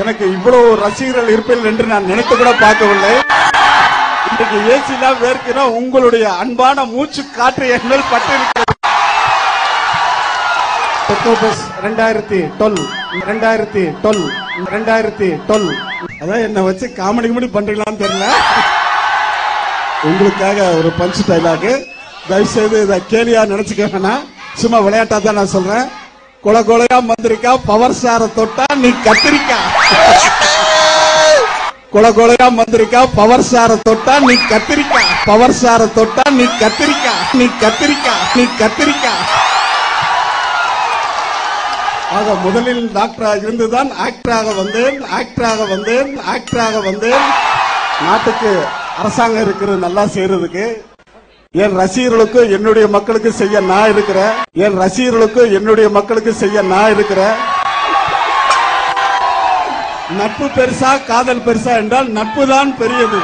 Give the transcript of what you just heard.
எனக்கு இவ்வளவு ரசிகர்கள் இருப்பீர்கள் என்று நான் நினைத்து கூட பார்க்கவில்லை. இன்றைக்கு ஏசி தான் வேர்க்கிற உங்களுடைய அன்பான மூச்சு காற்று என் மேல் பட்டிருக்கிறது. 2012 அதான் என்ன வச்சு காமெடி பண்றீங்களான்னு தெரியல. உங்களுக்காக ஒரு பஞ்ச் டைலாக், தயவு செய்து இதை கேலியா நினைச்சுக்க வேணாம், சும்மா விளையாட்டா தான் நான் சொல்றேன். கொலை கொலையா மந்திரிக்கா, பவர் ஸ்டார தொட்டா நீ கத்திரிக்கா. கொலை கொலையா மந்திரிக்கா, பவர் ஸ்டார தொட்டா நீ கத்திரிக்கா. பவர் ஸ்டார தொட்டா நீ கத்திரிக்கா. நீ கத்திரிக்கா. நீ கத்திரிக்கா. ஆக முதலில் டாக்டராக இருந்துதான் ஆக்டராக வந்தேன். நாட்டுக்கு அரசாங்கம் இருக்கிறது நல்லா செய்யறதுக்கு. என் ரசிகர்களுக்கு என்னுடைய மக்களுக்கு செய்ய நான் இருக்கிறேன். நட்பு பெருசா காதல் பெருசா என்றால் நட்புதான் பெரியது.